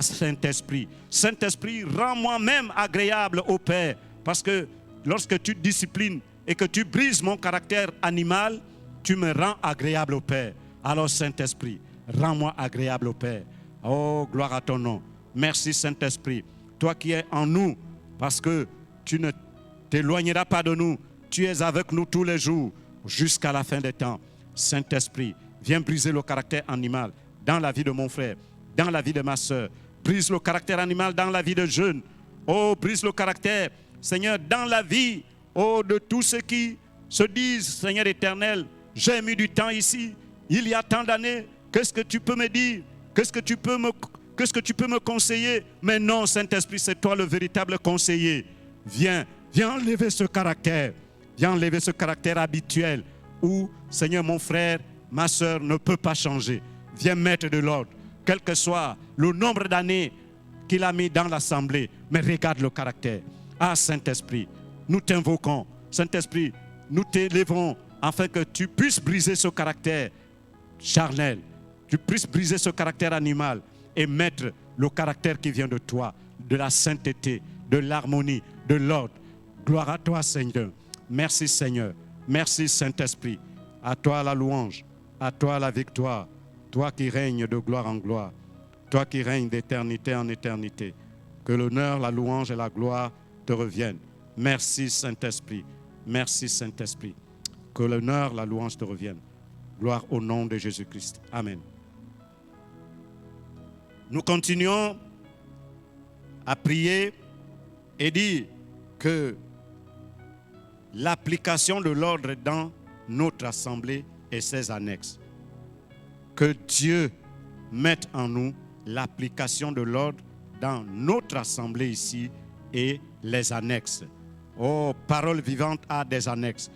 Speaker 1: Saint-Esprit. Saint-Esprit, rends-moi même agréable au Père. Parce que lorsque tu disciplines et que tu brises mon caractère animal, tu me rends agréable au Père. Alors, Saint-Esprit, rends-moi agréable au Père. Oh, gloire à ton nom. Merci, Saint-Esprit. Toi qui es en nous, parce que tu ne t'éloigneras pas de nous. Tu es avec nous tous les jours, jusqu'à la fin des temps. Saint-Esprit, viens briser le caractère animal dans la vie de mon frère, dans la vie de ma soeur. Brise le caractère animal dans la vie de jeunes. Oh, brise le caractère, Seigneur, dans la vie, oh, de tous ceux qui se disent, Seigneur éternel, j'ai mis du temps ici, il y a tant d'années, qu'est-ce que tu peux me dire? Qu'est-ce que tu peux me conseiller? Mais non, Saint-Esprit, c'est toi le véritable conseiller. Viens enlever ce caractère. Viens enlever ce caractère habituel où, Seigneur, mon frère, ma soeur ne peut pas changer. Viens mettre de l'ordre, quel que soit le nombre d'années qu'il a mis dans l'assemblée. Mais regarde le caractère. Saint-Esprit, nous t'invoquons. Saint-Esprit, nous t'élèvons afin que tu puisses briser ce caractère charnel, tu puisses briser ce caractère animal et mettre le caractère qui vient de toi, de la sainteté, de l'harmonie, de l'ordre. Gloire à toi, Seigneur. Merci, Seigneur. Merci, Saint-Esprit. À toi la louange, à toi la victoire. Toi qui règnes de gloire en gloire. Toi qui règnes d'éternité en éternité. Que l'honneur, la louange et la gloire te reviennent. Merci, Saint-Esprit. Merci, Saint-Esprit. Que l'honneur, la louange te reviennent. Gloire au nom de Jésus-Christ. Amen. Nous continuons à prier et dire que l'application de l'ordre dans notre assemblée et ses annexes. Que Dieu mette en nous l'application de l'ordre dans notre assemblée ici et les annexes. Oh, Parole Vivante a des annexes.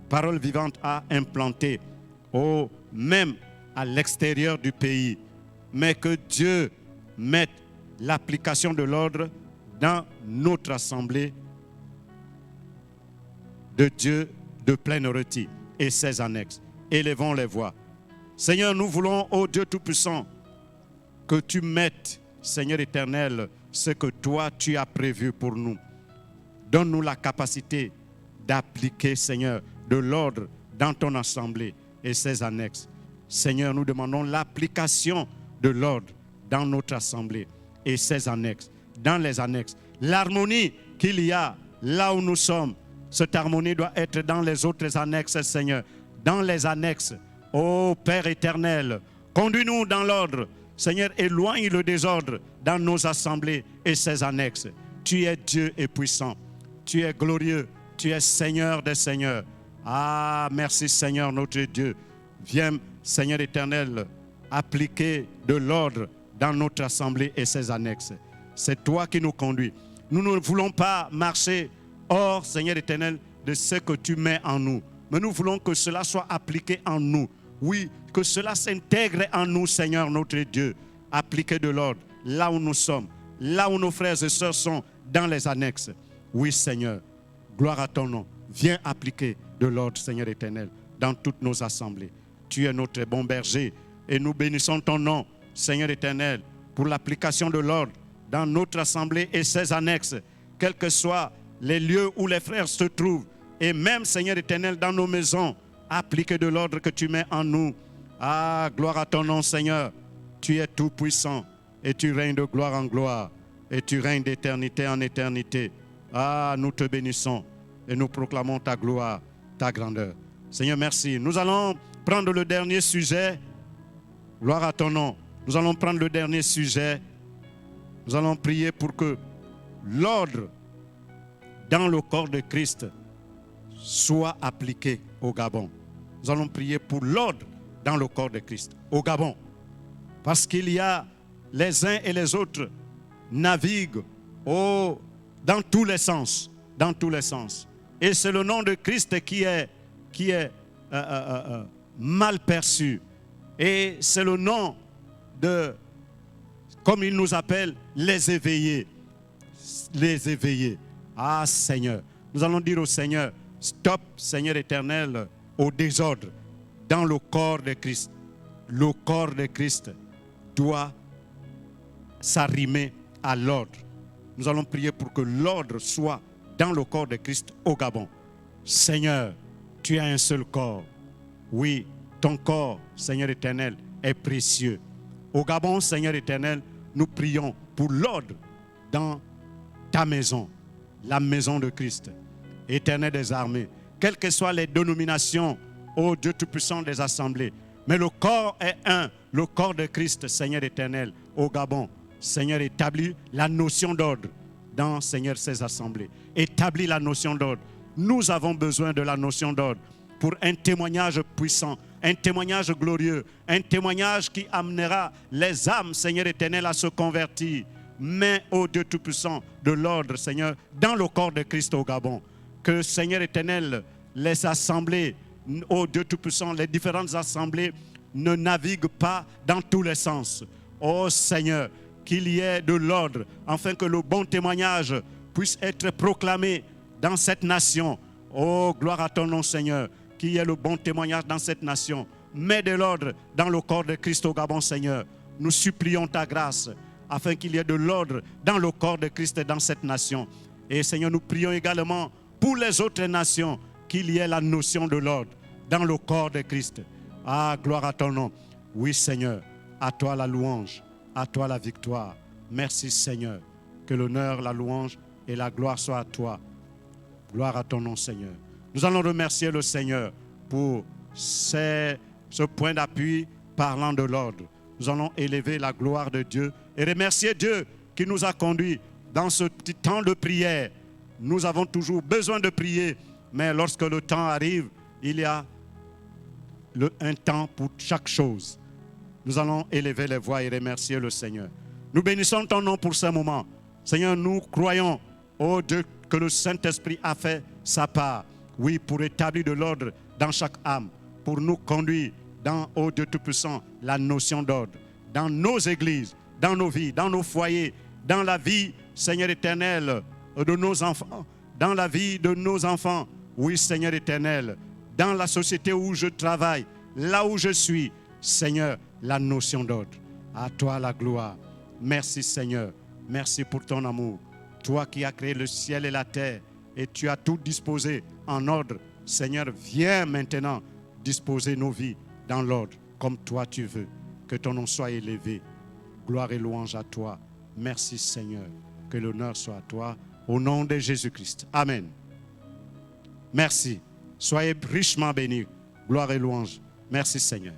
Speaker 1: Parole Vivante a implanté, oh, même à l'extérieur du pays. Mais que Dieu mette l'application de l'ordre dans notre assemblée de Dieu de pleine rôtie et ses annexes. Élevons les voix. Seigneur, nous voulons, ô Dieu Tout-Puissant, que tu mettes, Seigneur éternel, ce que toi tu as prévu pour nous. Donne-nous la capacité d'appliquer, Seigneur, de l'ordre dans ton assemblée et ses annexes. Seigneur, nous demandons l'application de l'ordre dans notre assemblée et ses annexes, dans les annexes. L'harmonie qu'il y a là où nous sommes, cette harmonie doit être dans les autres annexes, Seigneur. Dans les annexes, ô Père éternel, conduis-nous dans l'ordre. Seigneur, éloigne le désordre dans nos assemblées et ses annexes. Tu es Dieu et puissant. Tu es glorieux. Tu es Seigneur des seigneurs. Merci Seigneur notre Dieu. Viens, Seigneur éternel, appliquer de l'ordre dans notre assemblée et ses annexes. C'est toi qui nous conduis. Nous ne voulons pas marcher hors, Seigneur éternel, de ce que tu mets en nous. Mais nous voulons que cela soit appliqué en nous. Oui, que cela s'intègre en nous, Seigneur notre Dieu. Appliquer de l'ordre là où nous sommes, là où nos frères et sœurs sont, dans les annexes. Oui, Seigneur, gloire à ton nom. Viens appliquer de l'ordre, Seigneur éternel, dans toutes nos assemblées. Tu es notre bon berger et nous bénissons ton nom. Seigneur éternel, pour l'application de l'ordre dans notre assemblée et ses annexes, quels que soient les lieux où les frères se trouvent, et même, Seigneur éternel, dans nos maisons, appliquer de l'ordre que tu mets en nous. Ah, gloire à ton nom, Seigneur. Tu es tout puissant et tu règnes de gloire en gloire et tu règnes d'éternité en éternité. Ah, nous te bénissons et nous proclamons ta gloire, ta grandeur. Seigneur, merci. Nous allons prendre le dernier sujet. Gloire à ton nom. Nous allons prendre le dernier sujet. Nous allons prier pour que l'ordre dans le corps de Christ soit appliqué au Gabon. Nous allons prier pour l'ordre dans le corps de Christ au Gabon. Parce qu'il y a les uns et les autres naviguent dans tous les sens. Dans tous les sens. Et c'est le nom de Christ qui est mal perçu. Et c'est le nom de, comme il nous appelle, les éveillés. Les éveillés. Ah Seigneur, nous allons dire au Seigneur, stop Seigneur éternel au désordre dans le corps de Christ. Le corps de Christ doit s'arrimer à l'ordre. Nous allons prier pour que l'ordre soit dans le corps de Christ au Gabon. Seigneur, tu as un seul corps. Oui, ton corps, Seigneur éternel, est précieux. Au Gabon, Seigneur éternel, nous prions pour l'ordre dans ta maison, la maison de Christ, éternel des armées. Quelles que soient les dénominations, ô Dieu Tout-Puissant des assemblées, mais le corps est un, le corps de Christ, Seigneur éternel, au Gabon. Seigneur, établis la notion d'ordre dans, Seigneur, ces assemblées. Établis la notion d'ordre. Nous avons besoin de la notion d'ordre pour un témoignage puissant, un témoignage glorieux, un témoignage qui amènera les âmes, Seigneur éternel, à se convertir. Mais, ô Dieu Tout-Puissant, de l'ordre, Seigneur, dans le corps de Christ au Gabon. Que, Seigneur éternel, les assemblées, ô Dieu Tout-Puissant, les différentes assemblées ne naviguent pas dans tous les sens. Ô Seigneur, qu'il y ait de l'ordre, afin que le bon témoignage puisse être proclamé dans cette nation. Oh, gloire à ton nom, Seigneur, qu'il y ait le bon témoignage dans cette nation. Mets de l'ordre dans le corps de Christ au Gabon, Seigneur. Nous supplions ta grâce, afin qu'il y ait de l'ordre dans le corps de Christ dans cette nation. Et Seigneur, nous prions également pour les autres nations, qu'il y ait la notion de l'ordre dans le corps de Christ. Ah, gloire à ton nom. Oui, Seigneur, à toi la louange. À toi la victoire. Merci Seigneur. Que l'honneur, la louange et la gloire soient à toi. Gloire à ton nom Seigneur. Nous allons remercier le Seigneur pour ce point d'appui parlant de l'ordre. Nous allons élever la gloire de Dieu et remercier Dieu qui nous a conduits dans ce petit temps de prière. Nous avons toujours besoin de prier, mais lorsque le temps arrive, il y a un temps pour chaque chose. Nous allons élever les voix et remercier le Seigneur. Nous bénissons ton nom pour ce moment. Seigneur, nous croyons, oh Dieu, que le Saint-Esprit a fait sa part. Oui, pour établir de l'ordre dans chaque âme, pour nous conduire dans, oh Dieu Tout-Puissant, la notion d'ordre, dans nos églises, dans nos vies, dans nos foyers, dans la vie, Seigneur éternel, de nos enfants, dans la vie de nos enfants. Oui, Seigneur éternel, dans la société où je travaille, là où je suis, Seigneur, la notion d'ordre. À toi la gloire. Merci Seigneur. Merci pour ton amour. Toi qui as créé le ciel et la terre et tu as tout disposé en ordre. Seigneur, viens maintenant disposer nos vies dans l'ordre comme toi tu veux. Que ton nom soit élevé. Gloire et louange à toi. Merci Seigneur. Que l'honneur soit à toi. Au nom de Jésus-Christ. Amen. Merci. Soyez richement bénis. Gloire et louange. Merci Seigneur.